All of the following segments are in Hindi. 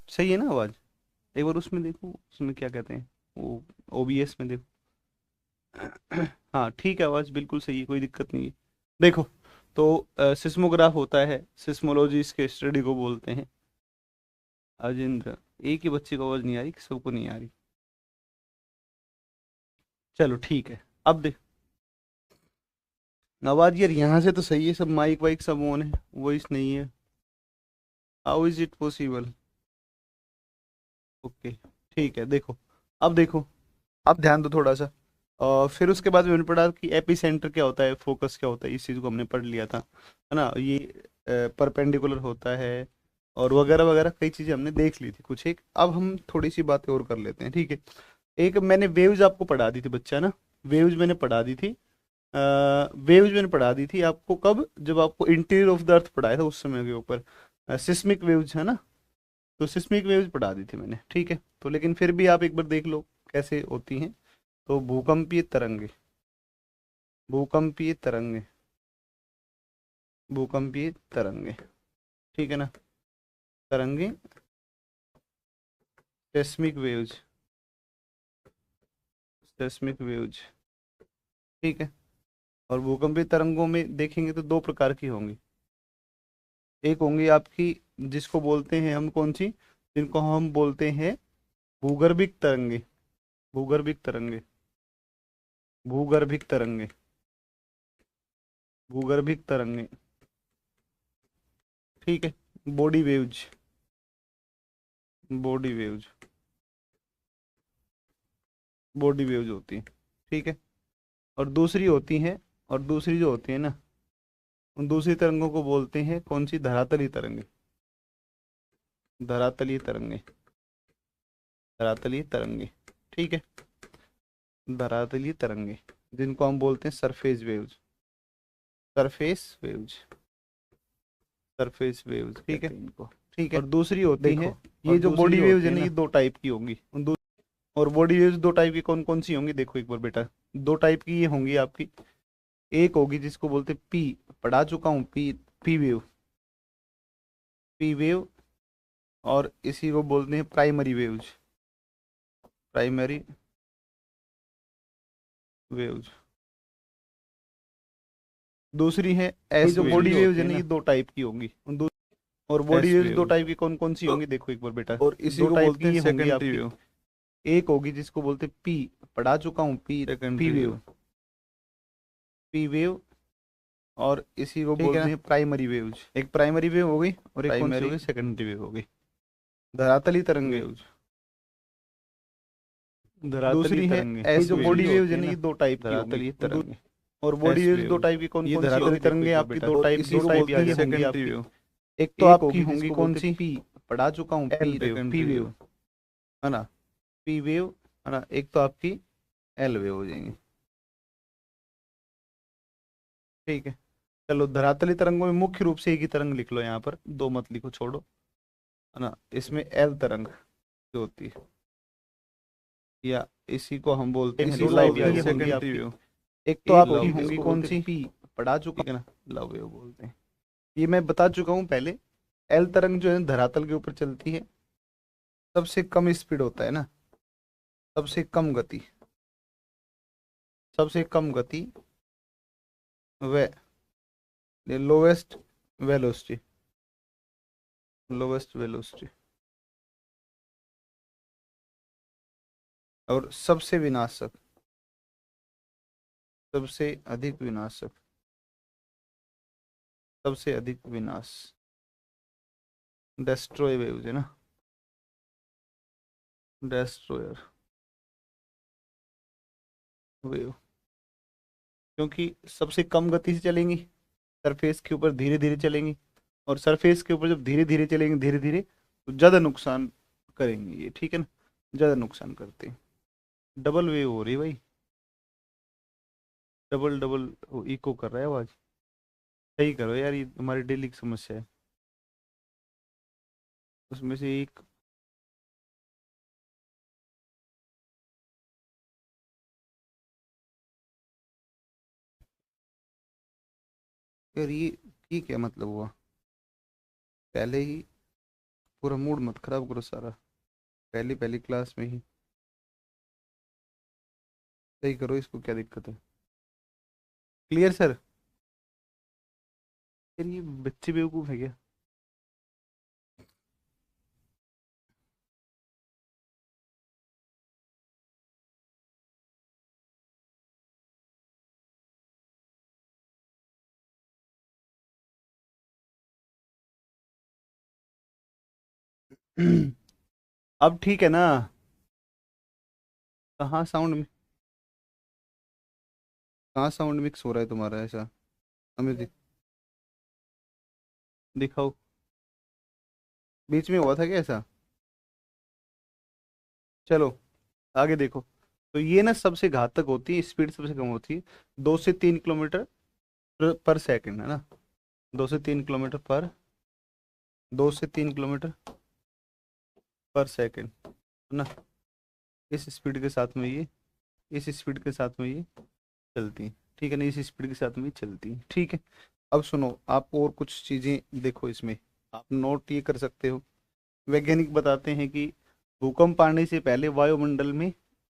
सही है ना आवाज? एक बार उसमें देखो, उसमें क्या कहते हैं, वो ओबीएस में देखो। हाँ ठीक है, आवाज बिल्कुल सही है, कोई दिक्कत नहीं है। देखो, तो सिस्मोग्राफ होता है, सिस्मोलॉजी इसके स्टडी को बोलते हैं। अजेंद्र, एक ही बच्चे को आवाज नहीं आ रही कि सबको नहीं आ रही? चलो ठीक है। अब देख, आवाज यार यहाँ से तो सही है, सब माइक वाइक सब ऑन है, वॉइस नहीं है। How is it possible? Okay ठीक है। देखो, अब देखो, अब ध्यान दो थोड़ा सा। फिर उसके बाद मैंने पढ़ा कि एपी सेंटर क्या होता है, फोकस क्या होता है, इस चीज़ को हमने पढ़ लिया था, है ना? ये परपेंडिकुलर होता है, और वगैरह वगैरह कई चीज़ें हमने देख ली थी कुछ एक। अब हम थोड़ी सी बातें और कर लेते हैं, ठीक है? एक मैंने वेव्स आपको पढ़ा दी थी बच्चा ना, वेव्स मैंने पढ़ा दी थी। वेव्स मैंने पढ़ा दी थी आपको कब, जब आपको इंटीरियर ऑफ द अर्थ पढ़ाया था उस समय के ऊपर। सिस्मिक वेव्स है ना, तो सिस्मिक वेव्स पढ़ा दी थी मैंने, ठीक है? तो लेकिन फिर भी आप एक बार देख लो कैसे होती हैं। तो भूकंपीय तरंगे, भूकंपीय तरंगे, भूकंपीय तरंगे, ठीक है ना? तरंगे, सेस्मिक वेव्स, सेस्मिक वेव्स, ठीक है? और भूकंपीय तरंगों में देखेंगे तो दो प्रकार की होंगी। एक होंगी आपकी, जिसको बोलते हैं हम कौन सी, जिनको हम बोलते हैं भूगर्भिक तरंगे, भूगर्भिक तरंगे, भूगर्भिक तरंगे, भूगर्भिक तरंगे, ठीक है? Body waves, body waves, body waves होती हैं, ठीक है? और दूसरी होती हैं, और दूसरी जो होती है ना, उन दूसरी तरंगों को बोलते हैं कौन सी, धरातलीय तरंगे, धरातलीय तरंगे, धरातलीय तरंगे, ठीक है? धरातलीय तरंगे, जिनको हम बोलते हैं surface waves, surface waves, surface waves, ठीक है इनको, ठीक है? और दूसरी होती है, देखो, ये और जो दूसरी बॉडी जो वेव्स होती है है ना, ये ना, दो टाइप की होंगी। और बॉडी वेव्स दो टाइप की कौन कौन सी होंगी, देखो एक बार बेटा। दो टाइप की ये होंगी आपकी। एक होगी जिसको बोलते हैं पी, पढ़ा चुका हूँ, P, P wave, P wave. और इसी को बोलते हैं प्राइमरी वेव्स, प्राइमरी वेव्स। दूसरी है ये एस जो वेव, बॉडी जो वेव्स होती है है ना, ना, ये ये दो दो टाइप की होंगी। और बॉडी एस वेव्स दो वेव्स, टाइप की कौन कौन सी होंगी, देखो एक बार बेटा। और इसी दो को टाइप बोलते की हैं ये होंगी सेकेंडरी आपकी। वेव, एक होगी जिसको बोलते हैं पी, पढ़ा चुका हूँ, P, P secondary wave, wave, P wave. और इसी को ठीक है बोलते ना। हैं प्राइमरी वेव्स, एक प्राइमरी वेव हो गई और एक कौन सी हो प्राइमरी गई, सेकेंडरी वेव हो गई, धरातली तरंगे। वेव्स, धरातली दूसरी है तरंगे, ये एस जो वेव्स बॉडी जो वेव्स होती है है ना, ये ना, दो टाइप की होंगी। धरातलीय तरंगे, और बॉडी एस वेव्स दो वेव्स, टाइप की कौन ये कौन सी धरातली होंगी, देखो तरंगे एक बार आपकी बेटा। दो और टाइप, इसी दो को टाइप बोलते हैं की आ होंगी सेकेंडरी आपकी। वेव, एक तो एक आपकी होगी होंगी जिसको कौन बोलते सी, पी, पढ़ा चुका हूँ, L P wave, P secondary wave, wave, है ना? पी वेव, है ना? एक तो आपकी एल वेव हो जाएंगी, ठीक है? चलो, धरातली तरंगों में मुख्य रूप से एक ही तरंग लिख लो यहाँ पर, दो मत लिखो, छोड़ो, है ना? इसमें एल तरंग जो होती है, या इसी को हम बोलते हैं इसी को लव बोलते वेव, हैं ये होंगी सेकेंडरी आपकी। वेव, एक तो एक आपकी होगी होंगी जिसको कौन बोलते सी, हैं पी, पढ़ा चुका, ठीक है ना, लव वेव बोलते हैं। ये मैं बता चुका हूँ पहले। एल तरंग जो है धरातल के ऊपर चलती है, सबसे कम स्पीड होता है ना, सबसे कम गति, सबसे कम गति, व लोवेस्ट वेलोसिटी, लोवेस्ट वेलोसिटी, और सबसे विनाशक, सबसे अधिक विनाशक, सबसे अधिक विनाश, डेस्ट्रॉय वेव्स है ना, डेस्ट्रॉयर वेव। क्योंकि सबसे कम गति से चलेंगी, सरफेस के ऊपर धीरे धीरे चलेंगी, और सरफेस के ऊपर जब धीरे धीरे चलेंगे, धीरे धीरे, तो ज़्यादा नुकसान करेंगे ये, ठीक है ना? ज़्यादा नुकसान करते हैं। डबल वेव हो रही है भाई, डबल डबल इको कर रहा है आवाज़। सही करो यार, ये हमारी डेली की समस्या है। उसमें से एक, यार ये क्या मतलब हुआ, पहले ही पूरा मूड मत खराब करो सारा, पहली पहली क्लास में ही। सही करो इसको, क्या दिक्कत है? Clear sir? यार ये बच्चे बेवकूफ़ है क्या? अब ठीक है ना? कहाँ साउंड, कहाँ साउंड मिक्स हो रहा है तुम्हारा ऐसा? हमें दिखाओ। बीच में हुआ था क्या ऐसा? चलो आगे देखो। तो ये ना सबसे घातक होती है, स्पीड सबसे कम होती है, 2 से 3 किलोमीटर पर सेकंड, है ना? 2 से 3 किलोमीटर पर, 2 से 3 किलोमीटर पर सेकंड, है ना? इस स्पीड के साथ में ये, इस स्पीड के साथ में ये चलती हैं, ठीक है ना? इस स्पीड के साथ में ये चलती हैं, ठीक है। अब सुनो, आप और कुछ चीज़ें देखो इसमें, आप नोट ये कर सकते हो। वैज्ञानिक बताते हैं कि भूकंप आने से पहले वायुमंडल में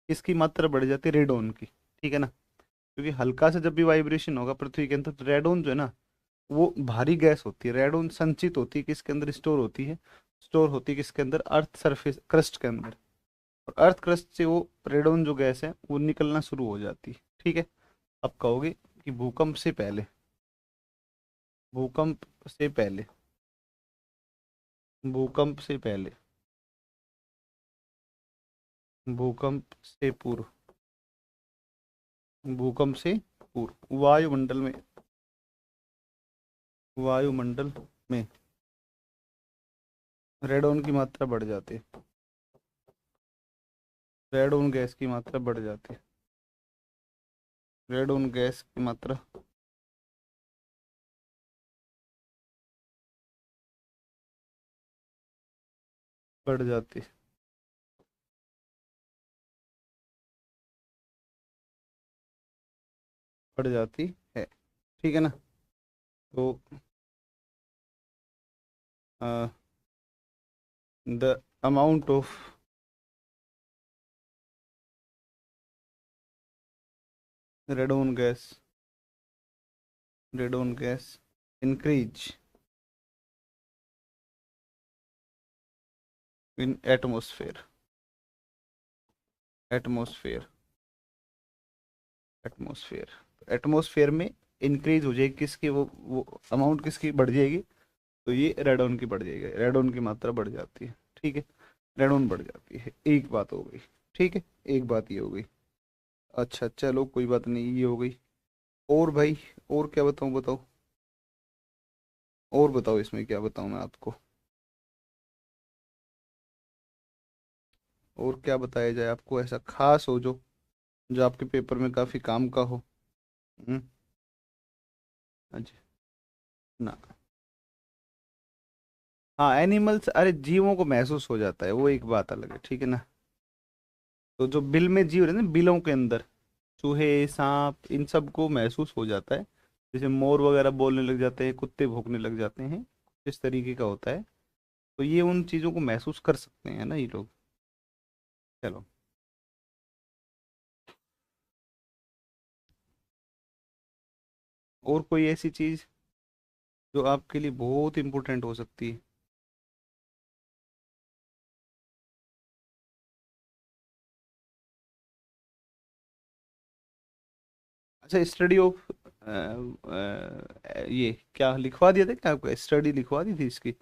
किसकी मात्रा बढ़ जाती है? रेडोन की, ठीक है ना? क्योंकि हल्का सा जब भी वाइब्रेशन होगा पृथ्वी के अंदर, तो रेडोन जो है ना, वो भारी गैस होती है। रेडोन संचित होती है किसके अंदर? स्टोर होती है, स्टोर होती है किसके अंदर? अर्थ सरफेस, क्रस्ट के अंदर। और अर्थ क्रस्ट से वो रेडोन जो गैस है वो निकलना शुरू हो जाती है, ठीक है। अब कहोगे कि भूकंप से पहले, भूकंप से पहले, भूकंप से पहले, भूकंप से पूर्व, भूकंप से पूर्व वायुमंडल में, वायुमंडल में रेडोन की मात्रा बढ़ जाती है, रेडोन गैस की मात्रा बढ़ जाती है, रेडोन गैस की मात्रा बढ़ जाती है, बढ़ जाती है, ठीक है ना? तो the amount of radon gas, radon gas increase in atmosphere, atmosphere, atmosphere, atmosphere में इंक्रीज हो जाएगी किसकी? वो अमाउंट किसकी बढ़ जाएगी? तो ये रेडोन की बढ़ जाएगी, रेडोन की मात्रा बढ़ जाती है, ठीक है। रेडोन बढ़ जाती है, एक बात हो गई, ठीक है। एक बात ये हो गई। अच्छा चलो कोई बात नहीं, ये हो गई। और भाई, और क्या बताऊं, बताओ, और बताओ, इसमें क्या बताऊं मैं आपको? और क्या बताया जाए आपको ऐसा खास हो जो, जो आपके पेपर में काफी काम का हो? हम्म। अच्छा, ना। हाँ एनिमल्स, अरे जीवों को महसूस हो जाता है, वो एक बात अलग है, ठीक है ना? तो जो बिल में जीव रहते हैं ना, बिलों के अंदर, चूहे, सांप, इन सब को महसूस हो जाता है। जैसे मोर वगैरह बोलने लग जाते हैं, कुत्ते भौंकने लग जाते हैं, इस तरीके का होता है। तो ये उन चीज़ों को महसूस कर सकते हैं ना ये लोग। चलो, और कोई ऐसी चीज़ जो आपके लिए बहुत इंपॉर्टेंट हो सकती है? अच्छा, स्टडी ऑफ, ये क्या लिखवा दिया था क्या आपको? स्टडी लिखवा दी थी इसकी?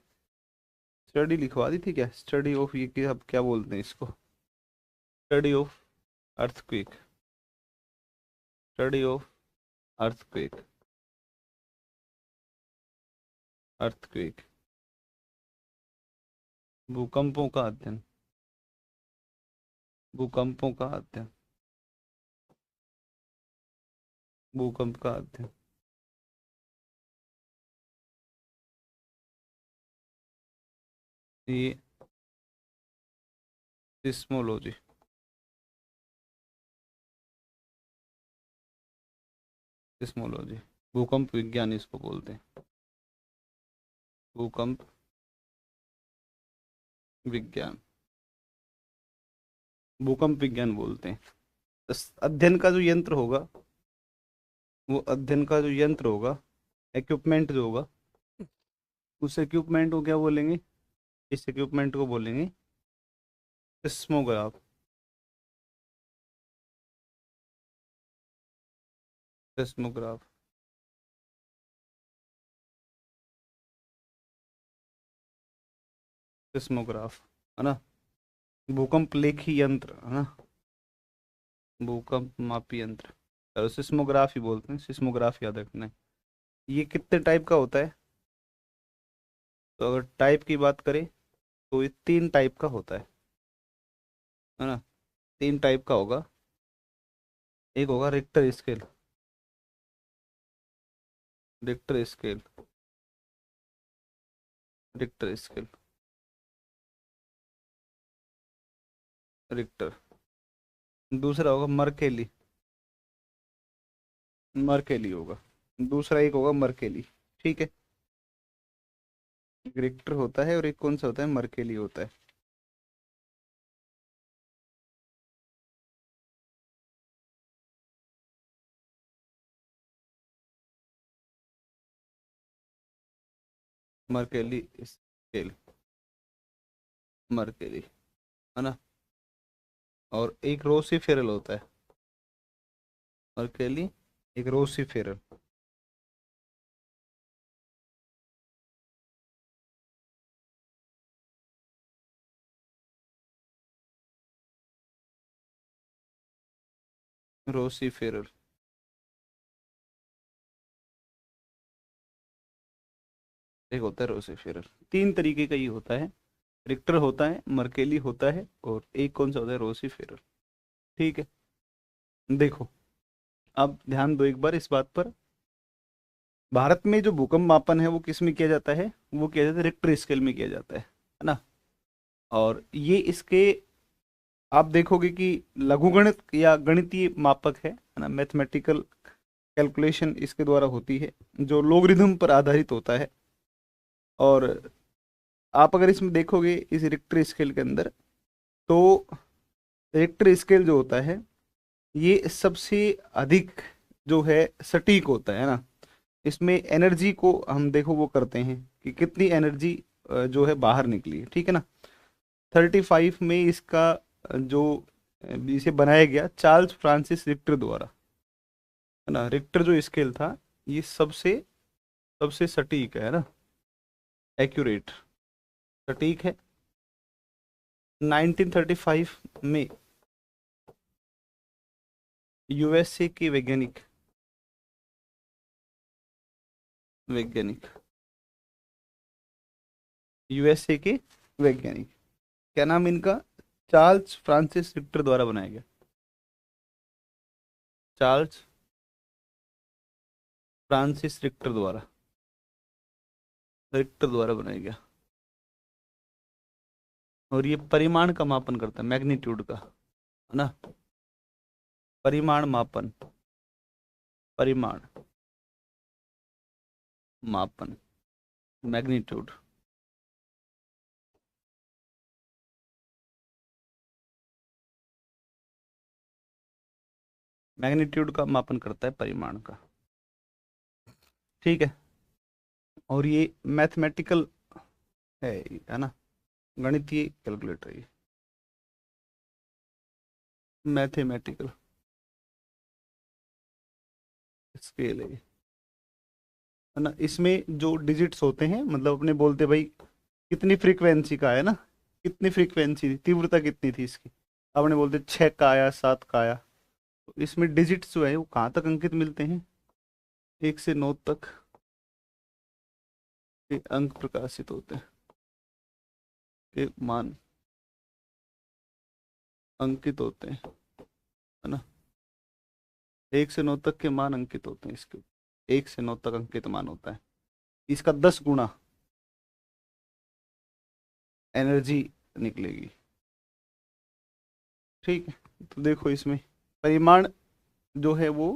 स्टडी लिखवा दी थी क्या? स्टडी ऑफ, ये क्या, अब क्या बोलते हैं इसको? Study of earthquake, study of earthquake, earthquake, भूकंपों का अध्ययन, भूकंपों का अध्ययन, भूकंप का अध्ययन। ये सिस्मोलॉजी, सिस्मोलॉजी, भूकंप विज्ञान इसको बोलते हैं, भूकंप विज्ञान, भूकंप विज्ञान बोलते हैं। अध्ययन का जो यंत्र होगा, वो अध्ययन का जो यंत्र होगा, इक्विपमेंट जो होगा, उस इक्विपमेंट को क्या बोलेंगे? इस इक्विपमेंट को बोलेंगे सिस्मोग्राफ। सिस्मोग्राफ, सिस्मोग्राफ, है ना। भूकंप लेखी यंत्र, है ना, भूकंप मापी यंत्र, चलो सिस्मोग्राफ ही बोलते हैं, सिस्मोग्राफ याद रखना है। ये कितने टाइप का होता है? तो अगर टाइप की बात करें तो ये 3 टाइप का होता है ना। 3 टाइप का होगा। एक होगा Richter scale, Richter scale, Richter scale, Richter. दूसरा होगा मर्केली, मर्केली होगा। दूसरा एक होगा मर्केली, ठीक है। एक रिक्टर होता है और एक कौन सा होता है? मर्केली होता है। मर्केली स्केल, मर्केली, है ना। और एक रोसीफेरल होता है, मर्केली, एक रोसीफेरल। रोसीफेरल, एक होता है रोसीफेरल। 3 तरीके का ये होता है, रिक्टर होता है, मर्केली होता है, और एक कौन सा होता है? रोसीफेरल, ठीक है। देखो, अब ध्यान दो एक बार इस बात पर। भारत में जो भूकंप मापन है वो किस में किया जाता है? वो किया जाता है रिक्टर स्केल में किया जाता है ना। और ये इसके, आप देखोगे कि लघुगणित या गणितीय मापक है ना, मैथमेटिकल कैलकुलेशन इसके द्वारा होती है, जो लोगरिथम पर आधारित होता है। और आप अगर इसमें देखोगे इस रिक्टर स्केल के अंदर, तो रिक्टर स्केल जो होता है ये सबसे अधिक जो है सटीक होता है ना। इसमें एनर्जी को हम देखो वो करते हैं कि कितनी एनर्जी जो है बाहर निकली है, ठीक है ना। 35 में इसका जो इसे बनाया गया चार्ल्स फ्रांसिस रिक्टर द्वारा, है ना। रिक्टर जो स्केल था ये सबसे सबसे सटीक है ना, एक्यूरेट, सटीक है। 1935 में यूएसए के वैज्ञानिक, वैज्ञानिक, यूएसए के वैज्ञानिक, क्या नाम इनका? चार्ल्स फ्रांसिस रिक्टर द्वारा बनाया गया, चार्ल्स फ्रांसिस रिक्टर द्वारा, रिक्टर द्वारा बनाया गया। और ये परिमाण का मापन करता है, मैग्नीट्यूड का, है ना। परिमाण मापन, परिमाण मापन, मैग्नीट्यूड। मैग्नीट्यूड का मापन करता है, परिमाण का, ठीक है। और ये मैथमेटिकल है ना, गणितीय कैलकुलेटर, ये मैथमेटिकल स्केल है ये, है ना। इसमें जो डिजिट्स होते हैं, मतलब अपने बोलते भाई कितनी फ्रीक्वेंसी का है ना, कितनी फ्रीक्वेंसी थी, तीव्रता कितनी थी इसकी, आपने बोलते 6 का आया, 7 का आया। तो इसमें डिजिट्स जो है वो कहाँ तक अंकित मिलते हैं? 1 से 9 तक के अंक प्रकाशित होते हैं, के मान अंकित होते हैं, है ना। 1 से 9 तक के मान अंकित होते हैं इसके, 1 से 9 तक अंकित मान होता है। इसका 10 गुना एनर्जी निकलेगी, ठीक है। तो देखो इसमें परिमाण जो है वो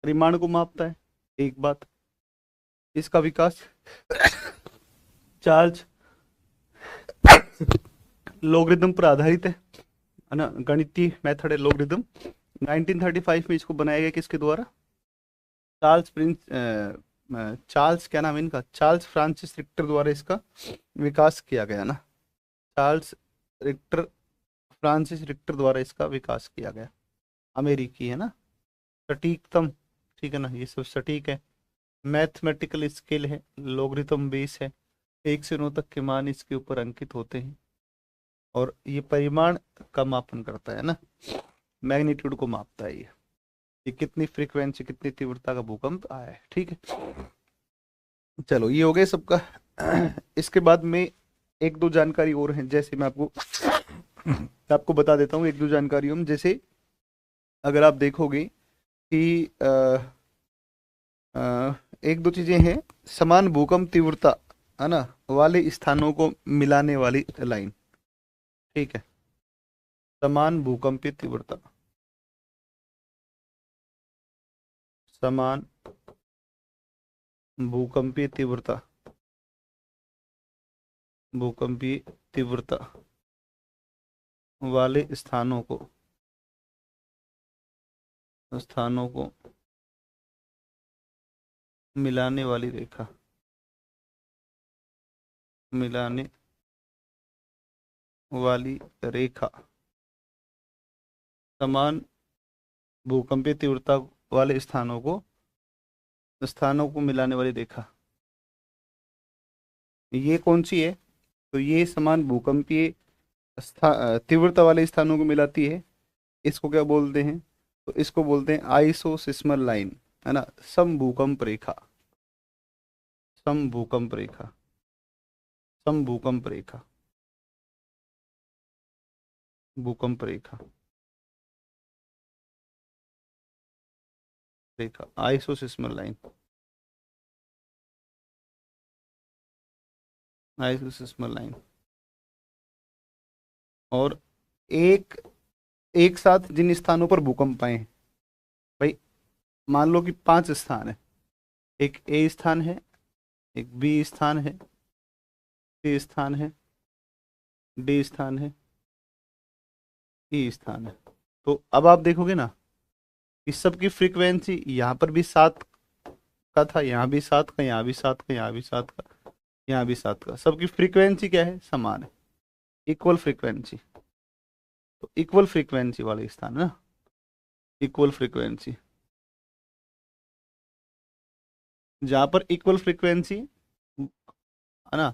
परिमाण को मापता है, एक बात। इसका विकास चार्ल्स लोगरिथम पर आधारित है ना, गणितीय मेथड है लोगरिथम। 1935 में इसको बनाया गया किसके द्वारा? चार्ल्स क्या नाम है इनका, चार्ल्स फ्रांसिस रिक्टर द्वारा इसका विकास किया गया ना। चार्ल्स रिक्टर, फ्रांसिस रिक्टर द्वारा इसका विकास किया गया। अमेरिकी है ना, सटीकतम, ठीक है ना, ये सब सटीक है। मैथमेटिकल स्केल है, लोगरिथम बेस है, 1 से 9 तक के मान इसके ऊपर अंकित होते हैं। और ये परिमाण का मापन करता है ना, मैग्नीट्यूड को मापता है ये कितनी फ्रीक्वेंसी, कितनी तीव्रता का भूकंप आया है। ठीक है, चलो ये हो गया सबका। इसके बाद में एक दो जानकारी और हैं, जैसे मैं आपको बता देता हूँ एक दो जानकारी हम। जैसे अगर आप देखोगे कि एक दो चीजें हैं, समान भूकंप तीव्रता है ना वाले स्थानों को मिलाने वाली लाइन। ठीक है, समान भूकंपीय तीव्रता, समान भूकंपीय तीव्रता, भूकंपीय तीव्रता वाले स्थानों को मिलाने वाली रेखा, मिलाने वाली रेखा, समान भूकंपीय तीव्रता वाले स्थानों को मिलाने वाली रेखा, ये कौन सी है? तो ये समान भूकंपीय तीव्रता वाले स्थानों को मिलाती है। इसको क्या बोलते हैं? तो इसको बोलते हैं आइसोसिस्मल लाइन, है ना, समभूकंप रेखा, समभूकंप रेखा, समभूकंप रेखा, भूकंप रेखा, रेखा आइसोसिस्मल लाइन, आइसोसिस्मल लाइन। और एक एक साथ जिन स्थानों पर भूकंप आए हैं, भाई मान लो कि 5 स्थान है, एक ए स्थान है, एक बी स्थान है, सी स्थान है, डी स्थान है, ई स्थान है। तो अब आप देखोगे ना, इस सब की फ्रीक्वेंसी यहाँ पर भी 7 का था, यहाँ भी 7 का, यहाँ भी 7 का, यहाँ भी 7 का, यहाँ भी 7 का, सबकी फ्रीक्वेंसी क्या है? समान है, इक्वल फ्रीक्वेंसी। तो इक्वल फ्रीक्वेंसी वाले स्थान है ना, इक्वल फ्रीक्वेंसी, जहां पर इक्वल फ्रीक्वेंसी है ना,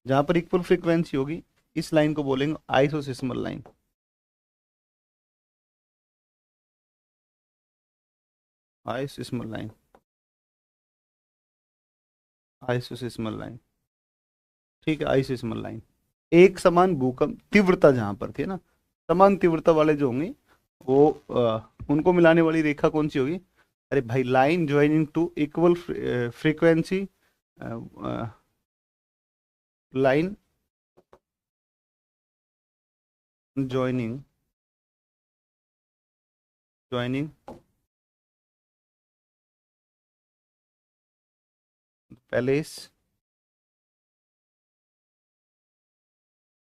जहां पर इक्वल फ्रीक्वेंसी होगी, इस लाइन को बोलेंगे आइसोसिस्मल लाइन, आइसोसिस्मल लाइन, आइसोसिस्मल लाइन। ठीक है, आइसोसिस्मल लाइन। एक समान भूकंप तीव्रता जहां पर थी ना, समान तीव्रता वाले जो होंगे वो उनको मिलाने वाली रेखा कौन सी होगी? अरे भाई, line joining two equal frequency, line joining joining palace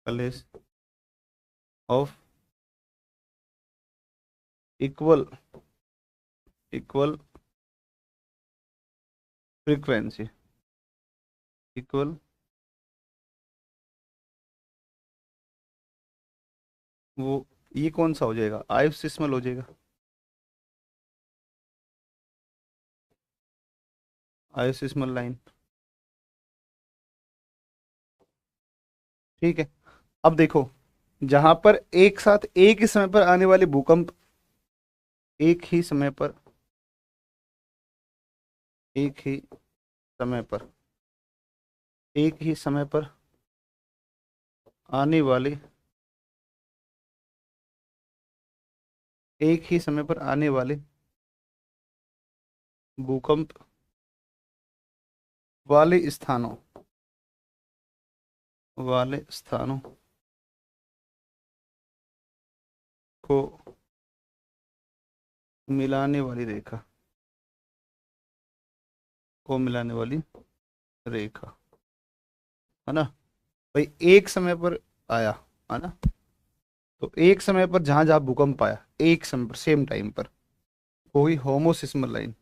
palace of equal frequency, equal, वो ये कौन सा हो जाएगा? आइसोसिस्मल हो जाएगा, आइसोसिस्मल लाइन। ठीक है, अब देखो, जहां पर एक साथ एक ही समय पर आने वाले भूकंप, एक ही समय पर, एक ही समय पर, एक ही समय पर आने वाले, एक ही समय पर आने वाले भूकंप वाले स्थानों, वाले स्थानों को मिलाने वाली रेखा, को मिलाने वाली रेखा, है ना। भाई एक समय पर आया, है ना। तो एक समय पर जहां जहां भूकंप आया, एक समय पर सेम टाइम पर, वो हुई होमोसिस्मल लाइन।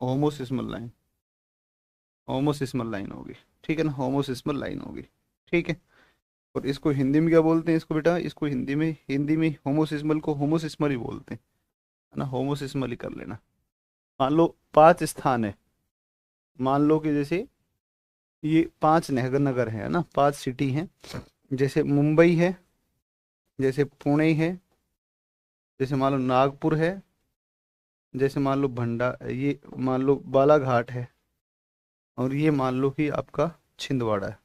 होमोसिस्मल लाइन, होमोसिस्मल लाइन होगी, ठीक है ना, होमोसिस्मल लाइन होगी, ठीक है। और इसको हिंदी में क्या बोलते हैं इसको बेटा, इसको हिंदी में होमोसिस्मल को होमोसिस्मल ही बोलते हैं, है ना, होमोसिस्मल ही कर लेना। मान लो 5 स्थान है, मान लो कि जैसे ये 5 नगर नगर है ना, 5 सिटी हैं, जैसे मुंबई है, जैसे पुणे है, जैसे मान लो नागपुर है, जैसे मान लो ये मान लो बालाघाट है, और ये मान लो कि आपका छिंदवाड़ा है,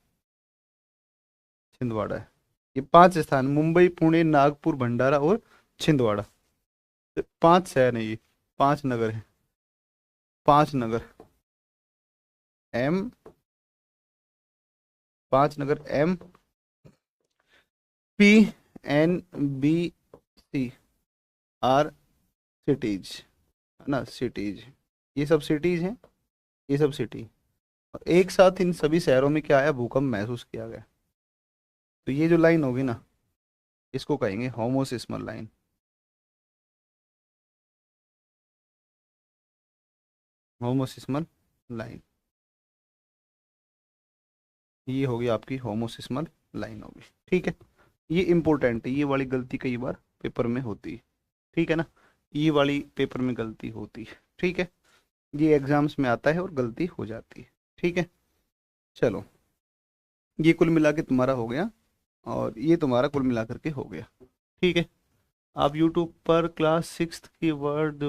छिंदवाड़ा है। ये 5 स्थान, मुंबई पुणे नागपुर भंडारा और छिंदवाड़ा, तो 5 शहर हैं ये, 5 नगर हैं, 5 नगर, एम, 5 नगर, MPNBC आर सिटीज, है ना, सिटीज, ये सब सिटीज हैं, ये सब सिटी। और एक साथ इन सभी शहरों में क्या आया, भूकंप महसूस किया गया। तो ये जो लाइन होगी ना, इसको कहेंगे होमोसिस्मल लाइन। होमोसिस्मल लाइन, ये होगी आपकी होमोसिस्मल लाइन होगी, ठीक है। ये इंपॉर्टेंट है, ये वाली गलती कई बार पेपर में होती है, ठीक है ना, ये वाली पेपर में गलती होती है, ठीक है। ये एग्जाम्स में आता है और गलती हो जाती है, ठीक है। चलो, ये कुल मिला के तुम्हारा हो गया, और ये तुम्हारा कुल मिला करके हो गया, ठीक है। आप यूट्यूब पर क्लास 6 की वर्ड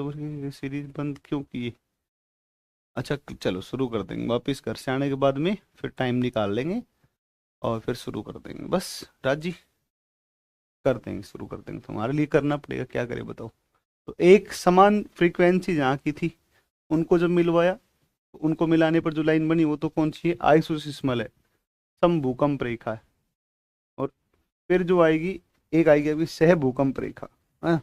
सीरीज बंद क्यों की? अच्छा, चलो शुरू कर देंगे, वापस घर से आने के बाद में फिर टाइम निकाल लेंगे और फिर शुरू कर देंगे, बस राजी, कर देंगे, शुरू कर देंगे, तुम्हारे लिए करना पड़ेगा, क्या करें बताओ। तो एक समान फ्रीक्वेंसी जहाँ की थी, उनको जब मिलवाया, उनको मिलाने पर जो लाइन बनी वो तो कौन सी है, आइसोसिस्मल है, सम भूकंप रेखा है। और फिर जो आएगी, एक आएगी अभी सह भूकंप रेखा, है,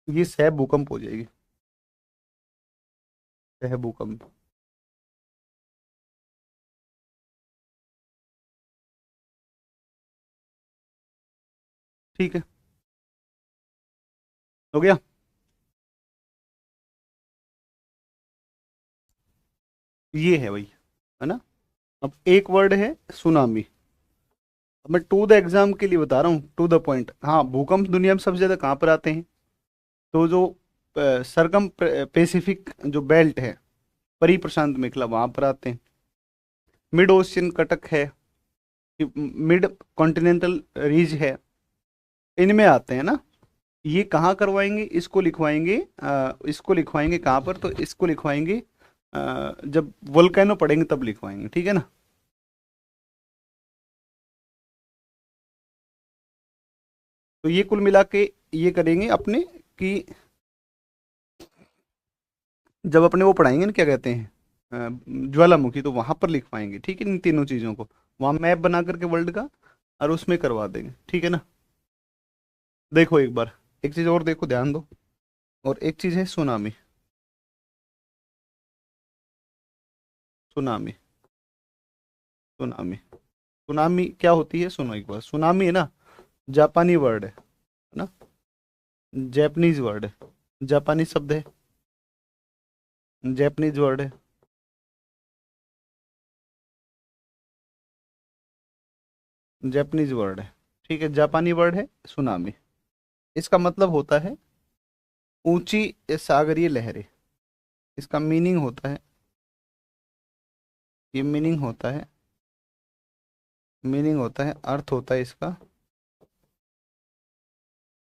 ये सह भूकंप हो जाएगी, सह भूकंप, ठीक है, हो गया। ये है भाई, है ना। अब एक वर्ड है सुनामी। अब मैं टू द एग्जाम के लिए बता रहा हूँ, टू द पॉइंट। हाँ, भूकंप दुनिया में सबसे ज्यादा कहाँ पर आते हैं, तो जो सरकम पैसिफिक जो बेल्ट है, परी प्रशांत मेखला, वहां पर आते हैं। मिड ओशियन कटक है, मिड कॉन्टिनेंटल रीज है, इनमें आते हैं ना। ये कहाँ करवाएंगे, इसको लिखवाएंगे, इसको लिखवाएंगे कहाँ पर, तो इसको लिखवाएंगे जब वोल्केनो पढ़ेंगे तब लिखवाएंगे, ठीक है ना। तो ये कुल मिला के ये करेंगे अपने, कि जब अपने वो पढ़ाएंगे ना, क्या कहते हैं, ज्वालामुखी, तो वहां पर लिखवाएंगे, ठीक है, इन तीनों चीजों को वहां मैप बना करके वर्ल्ड का, और उसमें करवा देंगे, ठीक है ना। देखो एक बार, एक चीज और देखो, ध्यान दो, और एक चीज है सुनामी। सुनामी, सुनामी, सुनामी क्या होती है, सुनो एक बार। सुनामी है ना, जापानी वर्ड है ना, जैपनीज वर्ड है, जापानी शब्द है, जैपनीज वर्ड है, जैपनीज वर्ड है, ठीक है, जापानी वर्ड है सुनामी। इसका मतलब होता है ऊंची सागरीय लहरें। इसका मीनिंग होता है, ये मीनिंग होता है, मीनिंग होता है, अर्थ होता है इसका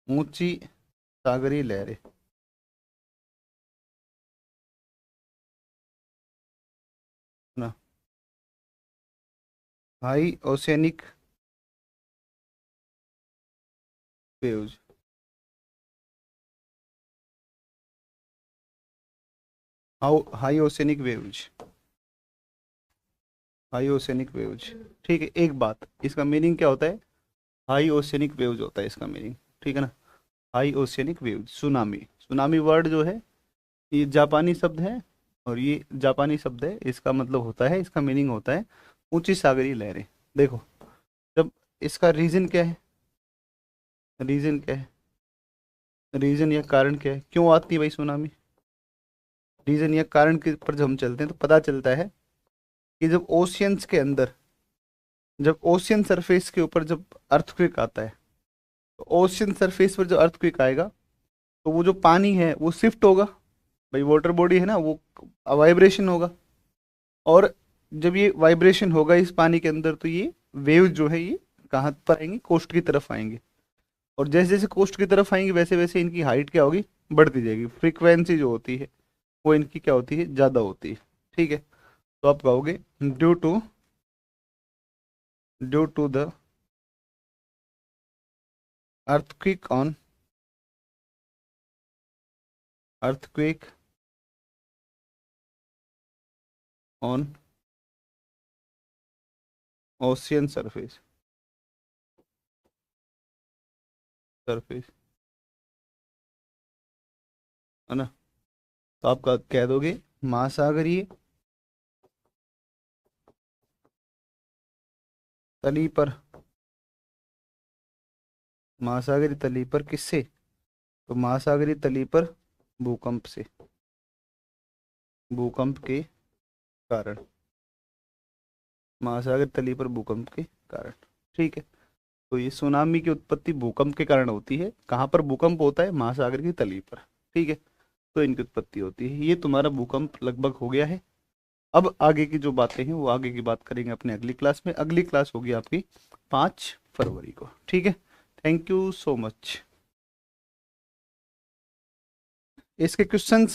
ऊंची सागरीय लहरें, ना, high oceanic waves, high oceanic waves, high oceanic waves, ठीक है। एक बात, इसका मीनिंग क्या होता है, हाई ओशियनिक वेव्स होता है इसका मीनिंग, ठीक है ना। High oceanic wave, tsunami. Tsunami word जो है ये जापानी शब्द है, और ये जापानी शब्द है, इसका मतलब होता है, इसका मीनिंग होता है ऊंची सागरीय लहरें। देखो, जब इसका रीजन क्या है, रीजन क्या है, रीजन या कारण क्या है, क्यों आती है भाई सुनामी? रीजन या कारण के ऊपर जब हम चलते हैं तो पता चलता है कि जब ओशियंस के अंदर, जब ओशियन सरफेस के ऊपर जब अर्थक्वेक आता है, तो ओशियन सरफेस पर जब अर्थक्वेक आएगा तो वो जो पानी है वो शिफ्ट होगा, भाई वाटर बॉडी है ना, वो वाइब्रेशन होगा। और जब ये वाइब्रेशन होगा इस पानी के अंदर, तो ये वेव जो है ये कहाँ पर आएंगे, कोस्ट की तरफ आएंगे। और जैसे जैसे कोस्ट की तरफ आएंगे वैसे वैसे इनकी हाइट क्या होगी, बढ़ती जाएगी, फ्रीक्वेंसी जो होती है वो इनकी क्या होती है, ज़्यादा होती है। ठीक है, तो आप कहोगे due to the earthquake on earthquake on ocean surface, है ना? तो आप कह दोगे महासागरीय तली पर, महासागरीय तली पर किससे? तो महासागरीय तली पर भूकंप से, भूकंप के कारण, महासागर तली पर भूकंप के कारण। ठीक है, तो ये सुनामी की उत्पत्ति भूकंप के कारण होती है। कहाँ पर भूकंप होता है? महासागर की तली पर। ठीक है, तो इनकी उत्पत्ति होती है। ये तुम्हारा भूकंप लगभग हो गया है। अब आगे की जो बातें हैं वो आगे की बात करेंगे अपने अगली क्लास में। अगली क्लास होगी आपकी 5 फरवरी को। ठीक है, थैंक यू सो मच। इसके क्वेश्चन